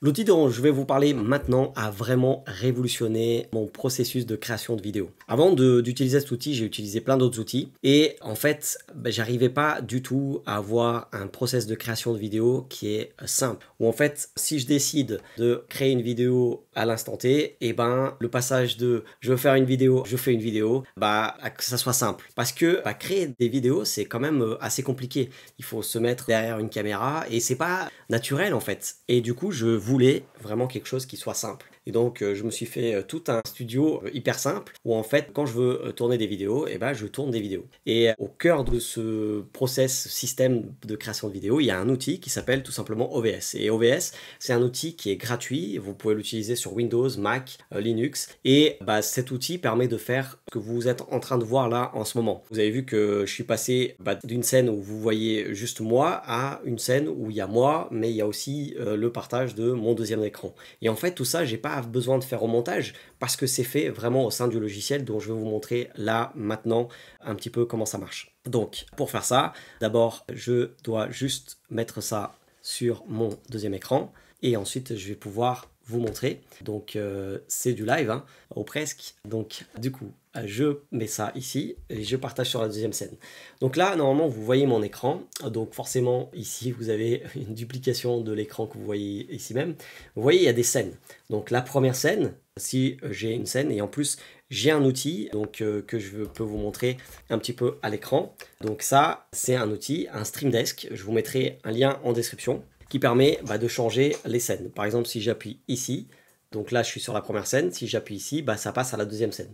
L'outil dont je vais vous parler maintenant a vraiment révolutionné mon processus de création de vidéos. Avant d'utiliser cet outil, j'ai utilisé plein d'autres outils et en fait, j'arrivais pas du tout à avoir un process de création de vidéo qui est simple. Où en fait, si je décide de créer une vidéo à l'instant T, et ben le passage de je veux faire une vidéo, je fais une vidéo, que ça soit simple. Parce que créer des vidéos, c'est quand même assez compliqué. Il faut se mettre derrière une caméra et c'est pas naturel en fait. Et du coup, je voulais vraiment quelque chose qui soit simple. Et donc, je me suis fait tout un studio hyper simple où en fait, quand je veux tourner des vidéos, je tourne des vidéos. Et au cœur de ce process, système de création de vidéos, il y a un outil qui s'appelle tout simplement OBS. Et OBS, c'est un outil qui est gratuit. Vous pouvez l'utiliser sur Windows, Mac, Linux. Et cet outil permet de faire ce que vous êtes en train de voir là en ce moment. Vous avez vu que je suis passé d'une scène où vous voyez juste moi à une scène où il y a moi, mais il y a aussi le partage de mon deuxième écran. Et en fait, tout ça, j'ai pas besoin de faire au montage parce que c'est fait vraiment au sein du logiciel dont je vais vous montrer là, maintenant, un petit peu comment ça marche. Donc, pour faire ça, d'abord, je dois juste mettre ça sur mon deuxième écran et ensuite, je vais pouvoir vous montrer. Donc, c'est du live, hein, ou presque. Donc, du coup, je mets ça ici et je partage sur la deuxième scène. Donc là, normalement, vous voyez mon écran. Donc forcément, ici, vous avez une duplication de l'écran que vous voyez ici même. Vous voyez, il y a des scènes. Donc la première scène, si j'ai une scène, et en plus, j'ai un outil donc, que je peux vous montrer un petit peu à l'écran. Donc ça, c'est un outil, un Stream Desk. Je vous mettrai un lien en description qui permet de changer les scènes. Par exemple, si j'appuie ici, donc là, je suis sur la première scène. Si j'appuie ici, ça passe à la deuxième scène.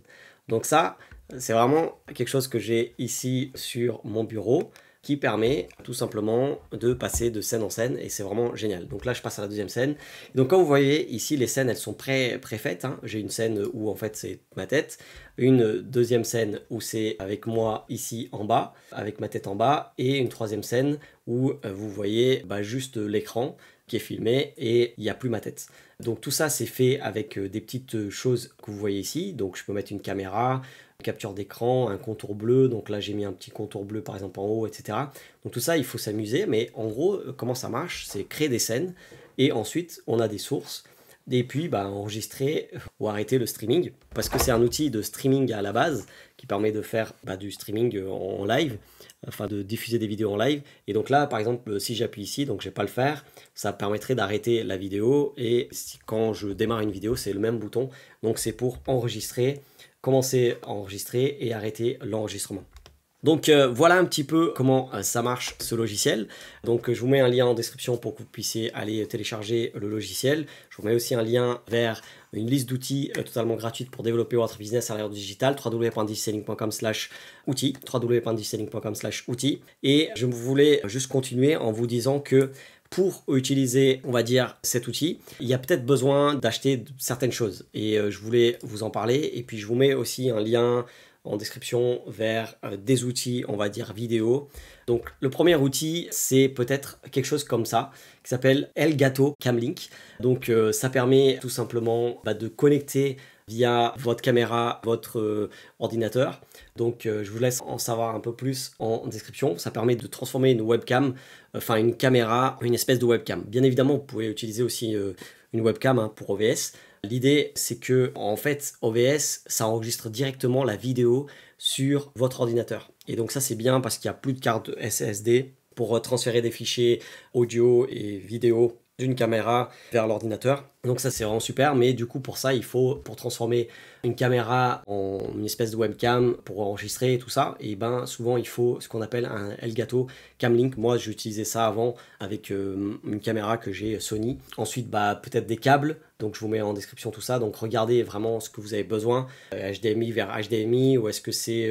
Donc ça, c'est vraiment quelque chose que j'ai ici sur mon bureau qui permet tout simplement de passer de scène en scène et c'est vraiment génial. Donc là, je passe à la deuxième scène. Et donc comme vous voyez ici, les scènes, elles sont préfaites. Hein. J'ai une scène où en fait c'est ma tête, une deuxième scène où c'est avec moi ici en bas, avec ma tête en bas, et une troisième scène où vous voyez juste l'écran qui est filmé et il n'y a plus ma tête. Donc tout ça c'est fait avec des petites choses que vous voyez ici. Donc je peux mettre une caméra, une capture d'écran, un contour bleu. Donc là j'ai mis un petit contour bleu par exemple en haut, etc. Donc tout ça il faut s'amuser. Mais en gros comment ça marche, c'est créer des scènes et ensuite on a des sources. Et puis enregistrer ou arrêter le streaming parce que c'est un outil de streaming à la base qui permet de faire du streaming en live, enfin de diffuser des vidéos en live. Et donc là par exemple si j'appuie ici, donc je vais pas le faire, ça permettrait d'arrêter la vidéo et quand je démarre une vidéo c'est le même bouton, donc c'est pour enregistrer, commencer à enregistrer et arrêter l'enregistrement. Donc voilà un petit peu comment ça marche ce logiciel. Donc je vous mets un lien en description pour que vous puissiez aller télécharger le logiciel. Je vous mets aussi un lien vers une liste d'outils totalement gratuite pour développer votre business à l'ère digitale, www.digiselling.com/outils, www.digiselling.com/outils. Et je voulais juste continuer en vous disant que pour utiliser, on va dire, cet outil, il y a peut-être besoin d'acheter certaines choses. Et je voulais vous en parler. Et puis je vous mets aussi un lien en description vers des outils, on va dire vidéo. Donc le premier outil, c'est peut-être quelque chose comme ça, qui s'appelle Elgato Camlink. Donc ça permet tout simplement de connecter via votre caméra, votre ordinateur. Donc je vous laisse en savoir un peu plus en description. Ça permet de transformer une webcam, enfin une caméra, une espèce de webcam. Bien évidemment, vous pouvez utiliser aussi une webcam pour OBS. L'idée, c'est que en fait, OBS, ça enregistre directement la vidéo sur votre ordinateur. Et donc ça, c'est bien parce qu'il n'y a plus de carte SSD pour transférer des fichiers audio et vidéo d'une caméra vers l'ordinateur. Donc ça c'est vraiment super, mais du coup pour ça il faut, pour transformer une caméra en une espèce de webcam pour enregistrer tout ça, et souvent il faut ce qu'on appelle un Elgato Camlink. Moi j'utilisais ça avant avec une caméra que j'ai Sony. Ensuite peut-être des câbles, donc je vous mets en description tout ça, donc regardez vraiment ce que vous avez besoin, HDMI vers HDMI, ou est-ce que c'est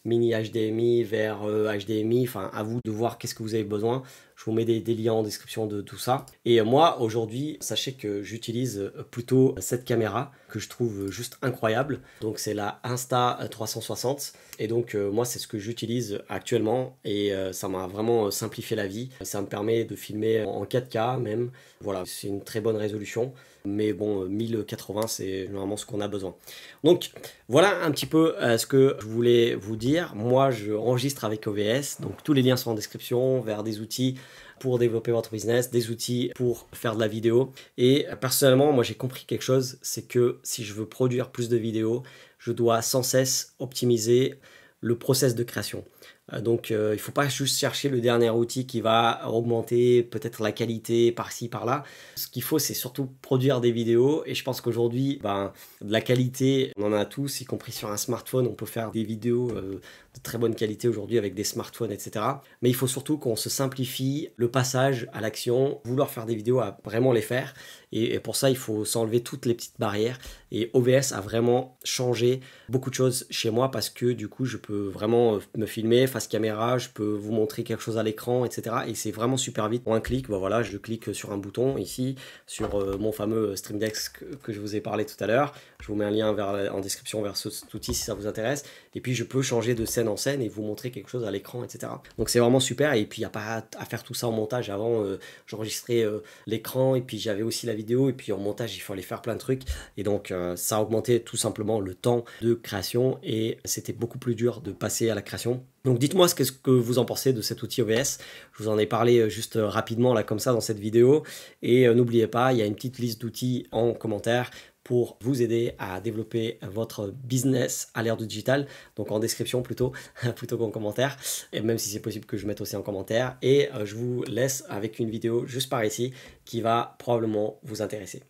mini HDMI vers HDMI, enfin à vous de voir qu'est-ce que vous avez besoin. Je vous mets des liens en description de tout ça. Et moi aujourd'hui, sachez que j'utilise plutôt cette caméra que je trouve juste incroyable. Donc c'est la Insta360 et donc moi c'est ce que j'utilise actuellement et ça m'a vraiment simplifié la vie. Ça me permet de filmer en 4K même. Voilà, c'est une très bonne résolution. Mais bon, 1080 c'est normalement ce qu'on a besoin. Donc voilà un petit peu ce que je voulais vous dire. Moi je enregistre avec OBS, donc tous les liens sont en description vers des outils pour développer votre business, des outils pour faire de la vidéo. Et personnellement, moi j'ai compris quelque chose, c'est que si je veux produire plus de vidéos, je dois sans cesse optimiser le process de création. Donc il ne faut pas juste chercher le dernier outil qui va augmenter peut-être la qualité par-ci, par-là. Ce qu'il faut, c'est surtout produire des vidéos. Et je pense qu'aujourd'hui, de la qualité, on en a tous, y compris sur un smartphone. On peut faire des vidéos de très bonne qualité aujourd'hui avec des smartphones, etc. Mais il faut surtout qu'on se simplifie le passage à l'action, vouloir faire des vidéos, à vraiment les faire. Et pour ça, il faut s'enlever toutes les petites barrières. Et OBS a vraiment changé beaucoup de choses chez moi parce que du coup, je peux vraiment me filmer face caméra, je peux vous montrer quelque chose à l'écran, etc. Et c'est vraiment super vite. En un clic, voilà, je clique sur un bouton ici, sur mon fameux Stream Deck que je vous ai parlé tout à l'heure. Je vous mets un lien en description vers cet outil si ça vous intéresse. Et puis, je peux changer de scène en scène et vous montrer quelque chose à l'écran, etc. Donc, c'est vraiment super. Et puis, il n'y a pas à faire tout ça en montage. Avant, j'enregistrais l'écran et puis j'avais aussi la vidéo. Et puis, en montage, il fallait faire plein de trucs. Et donc, ça a augmenté tout simplement le temps de création et c'était beaucoup plus dur de passer à la création. Donc dites-moi ce que vous en pensez de cet outil OBS. Je vous en ai parlé juste rapidement là comme ça dans cette vidéo. Et n'oubliez pas, il y a une petite liste d'outils en commentaire pour vous aider à développer votre business à l'ère du digital. Donc en description plutôt qu'en commentaire. Et même si c'est possible que je mette aussi en commentaire. Et je vous laisse avec une vidéo juste par ici qui va probablement vous intéresser.